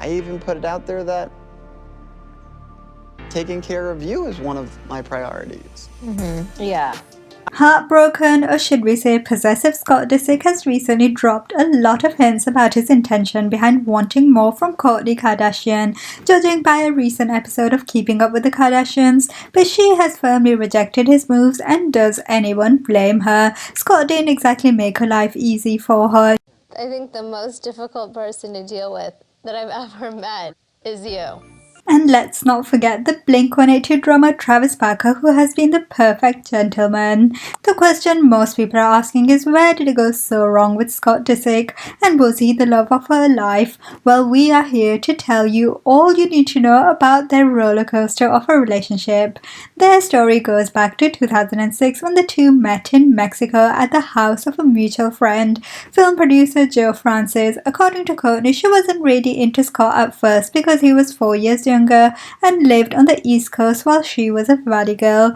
I even put it out there that taking care of you is one of my priorities. Yeah. Heartbroken, or should we say possessive, Scott Disick has recently dropped a lot of hints about his intention behind wanting more from Kourtney Kardashian, judging by a recent episode of Keeping Up with the Kardashians, but she has firmly rejected his moves, and does anyone blame her? Scott didn't exactly make her life easy for her. I think the most difficult person to deal with that I've ever met is you. And let's not forget the Blink-182 drummer Travis Barker, who has been the perfect gentleman. The question most people are asking is, where did it go so wrong with Scott Disick, and was he the love of her life? Well, we are here to tell you all you need to know about their roller coaster of a relationship. Their story goes back to 2006 when the two met in Mexico at the house of a mutual friend, film producer Joe Francis. According to Kourtney, she wasn't really into Scott at first because he was 4 years younger and lived on the East Coast while she was a valley girl.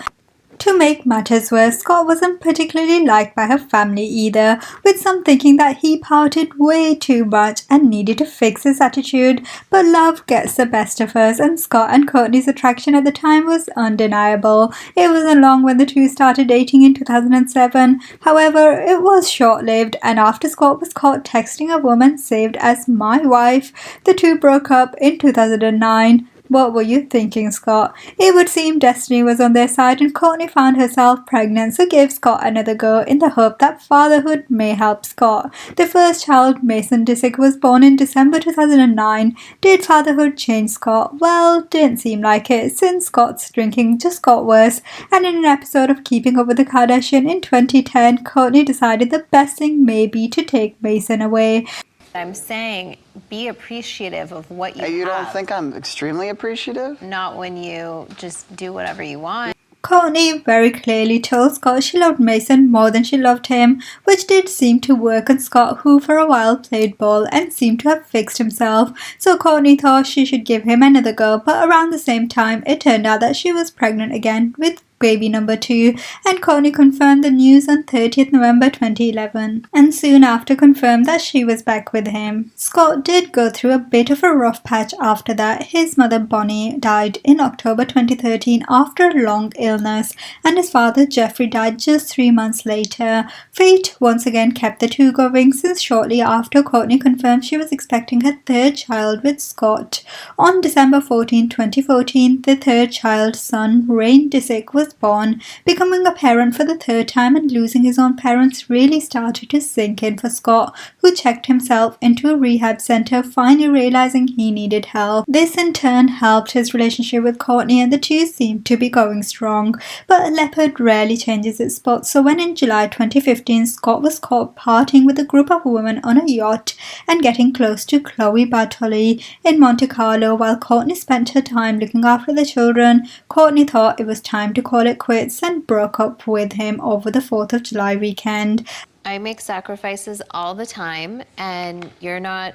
To make matters worse, Scott wasn't particularly liked by her family either, with some thinking that he partied way too much and needed to fix his attitude. But love gets the best of us, and Scott and Kourtney's attraction at the time was undeniable. It wasn't long when the two started dating in 2007. However, it was short-lived, and after Scott was caught texting a woman saved as "my wife," the two broke up in 2009. What were you thinking, Scott? It would seem destiny was on their side, and Kourtney found herself pregnant, so gave Scott another go in the hope that fatherhood may help Scott. The first child, Mason Disick, was born in December 2009. Did fatherhood change Scott? Well, didn't seem like it, since Scott's drinking just got worse, and in an episode of Keeping Up with the Kardashians in 2010, Kourtney decided the best thing may be to take Mason away. I'm saying be appreciative of what you have. You don't think I'm extremely appreciative? Not when you just do whatever you want. Kourtney very clearly told Scott she loved Mason more than she loved him, which did seem to work on Scott, who for a while played ball and seemed to have fixed himself. So Kourtney thought she should give him another go, but around the same time it turned out that she was pregnant again with baby number 2, and Kourtney confirmed the news on 30th November 2011, and soon after confirmed that she was back with him. Scott did go through a bit of a rough patch after that. His mother Bonnie died in October 2013 after a long illness, and his father Jeffrey died just 3 months later. Fate once again kept the two going, since shortly after Kourtney confirmed she was expecting her third child with Scott. On December 14, 2014, the third child, son Rain Disick, was born. Becoming a parent for the third time and losing his own parents really started to sink in for Scott, who checked himself into a rehab center, finally realizing he needed help. This in turn helped his relationship with Kourtney, and the two seemed to be going strong. But a leopard rarely changes its spots, so when in July 2015 Scott was caught partying with a group of women on a yacht and getting close to Chloe Bartoli in Monte Carlo while Kourtney spent her time looking after the children, Kourtney thought it was time to call it quits and broke up with him over the 4th of July weekend. I make sacrifices all the time, and you're not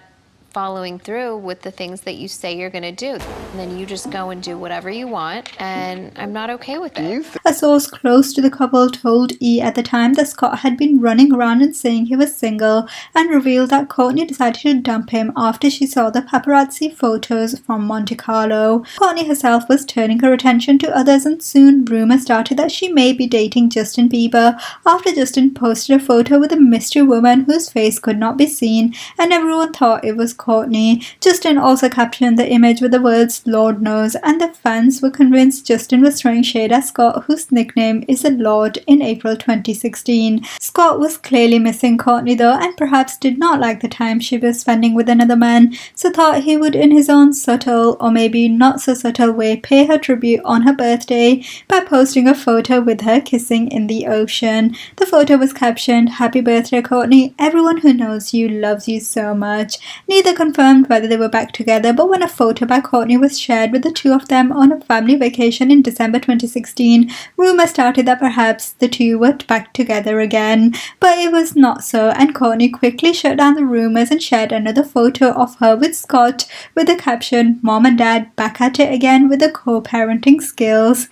following through with the things that you say you're going to do. And then you just go and do whatever you want, and I'm not okay with it. A source close to the couple told E! At the time that Scott had been running around and saying he was single, and revealed that Kourtney decided to dump him after she saw the paparazzi photos from Monte Carlo. Kourtney herself was turning her attention to others, and soon rumors started that she may be dating Justin Bieber after Justin posted a photo with a mystery woman whose face could not be seen, and everyone thought it was Kourtney. Justin also captioned the image with the words "Lord knows," and the fans were convinced Justin was throwing shade at Scott, whose nickname is the Lord, in April 2016. Scott was clearly missing Kourtney though, and perhaps did not like the time she was spending with another man, so thought he would in his own subtle, or maybe not so subtle way, pay her tribute on her birthday by posting a photo with her kissing in the ocean. The photo was captioned, "Happy birthday Kourtney, everyone who knows you loves you so much." Neither confirmed whether they were back together, but when a photo by Kourtney was shared with the two of them on a family vacation in December 2016, rumors started that perhaps the two were back together again. But it was not so, and Kourtney quickly shut down the rumors and shared another photo of her with Scott with the caption, "Mom and Dad back at it again with the co-parenting skills."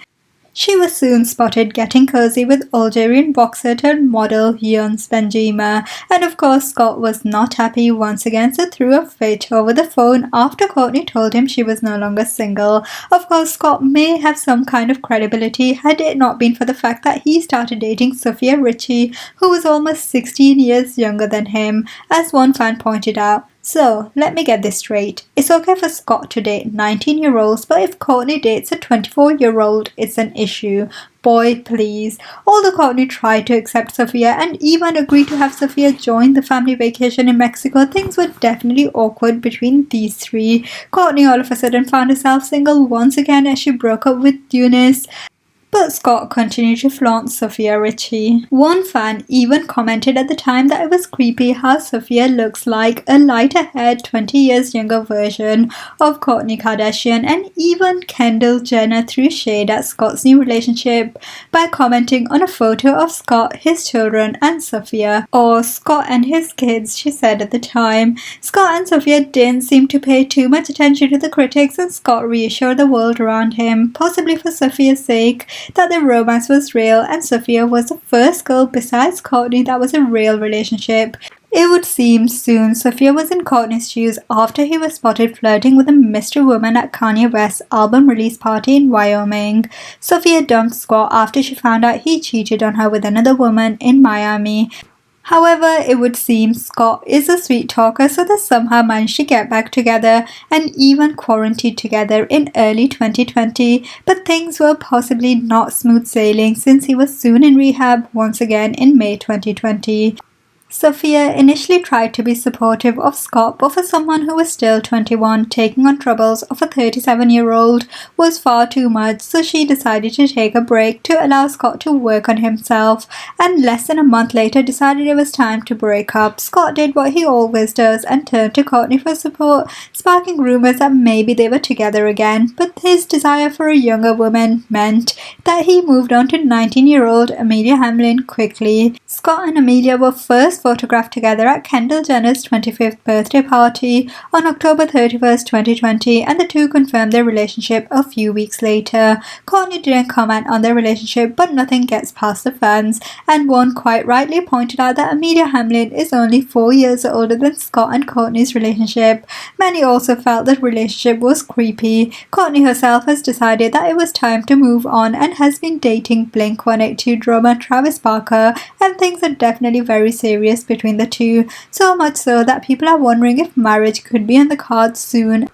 She was soon spotted getting cozy with Algerian boxer turned model Younes Benjima, and of course Scott was not happy once again, so threw a fit over the phone after Kourtney told him she was no longer single. Of course, Scott may have some kind of credibility had it not been for the fact that he started dating Sofia Richie, who was almost 16 years younger than him, as one fan pointed out. So, let me get this straight. It's okay for Scott to date 19-year-olds, but if Kourtney dates a 24-year-old, it's an issue. Boy, please. Although Kourtney tried to accept Sofia and even agreed to have Sofia join the family vacation in Mexico, things were definitely awkward between these three. Kourtney all of a sudden found herself single once again as she broke up with Younes. But Scott continued to flaunt Sofia Richie. One fan even commented at the time that it was creepy how Sofia looks like a lighter-haired 20 years younger version of Kourtney Kardashian, and even Kendall Jenner threw shade at Scott's new relationship by commenting on a photo of Scott, his children, and Sofia. Or Scott and his kids, she said at the time. Scott and Sofia didn't seem to pay too much attention to the critics, and Scott reassured the world around him, possibly for Sofia's sake, that the romance was real and Sofia was the first girl besides Kourtney that was a real relationship. It would seem soon Sofia was in Kourtney's shoes after he was spotted flirting with a mystery woman at Kanye West's album release party in Wyoming. Sofia dumped Scott after she found out he cheated on her with another woman in Miami. However, it would seem Scott is a sweet talker, so they somehow managed to get back together and even quarantined together in early 2020. But things were possibly not smooth sailing since he was soon in rehab once again in May 2020. Sofia initially tried to be supportive of Scott, but for someone who was still 21, taking on troubles of a 37-year-old was far too much, so she decided to take a break to allow Scott to work on himself, and less than a month later decided it was time to break up. Scott did what he always does and turned to Kourtney for support, sparking rumors that maybe they were together again, but his desire for a younger woman meant that he moved on to 19-year-old Amelia Hamlin quickly. Scott and Amelia were first photographed together at Kendall Jenner's 25th birthday party on October 31st, 2020, and the two confirmed their relationship a few weeks later. Kourtney didn't comment on their relationship, but nothing gets past the fans, and one quite rightly pointed out that Amelia Hamlin is only 4 years older than Scott and Kourtney's relationship. Many also felt the relationship was creepy. Kourtney herself has decided that it was time to move on and has been dating Blink-182 drummer Travis Barker, and things are definitely very serious between the two, so much so that people are wondering if marriage could be on the cards soon.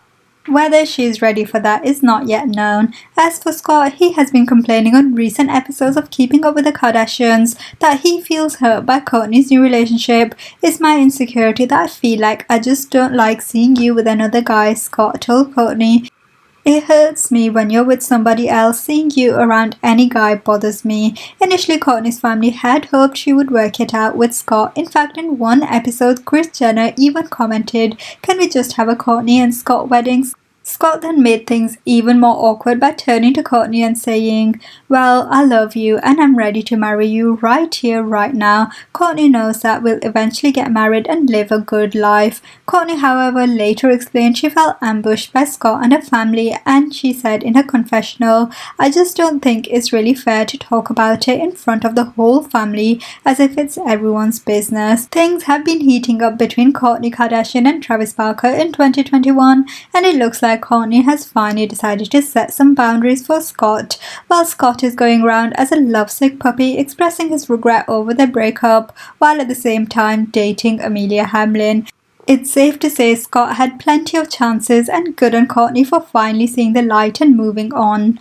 Whether she is ready for that is not yet known. As for Scott, he has been complaining on recent episodes of Keeping Up with the Kardashians that he feels hurt by Kourtney's new relationship. "It's my insecurity that I feel like I just don't like seeing you with another guy," Scott told Kourtney. "It hurts me when you're with somebody else. Seeing you around any guy bothers me." Initially, Kourtney's family had hoped she would work it out with Scott. In fact, in one episode, Kris Jenner even commented, "Can we just have a Kourtney and Scott wedding?" Scott then made things even more awkward by turning to Kourtney and saying, "Well, I love you and I'm ready to marry you right here, right now." Kourtney knows that we'll eventually get married and live a good life. Kourtney, however, later explained she felt ambushed by Scott and her family, and she said in her confessional, "I just don't think it's really fair to talk about it in front of the whole family as if it's everyone's business." Things have been heating up between Kourtney Kardashian and Travis Barker in 2021, and it looks like Kourtney has finally decided to set some boundaries for Scott, while Scott is going around as a lovesick puppy expressing his regret over their breakup, while at the same time dating Amelia Hamlin. It's safe to say Scott had plenty of chances, and good on Kourtney for finally seeing the light and moving on.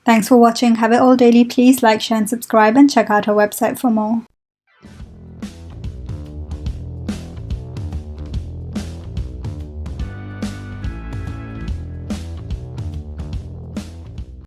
Thanks for watching. Have it all daily. Please like, share and subscribe, and check out our website for more.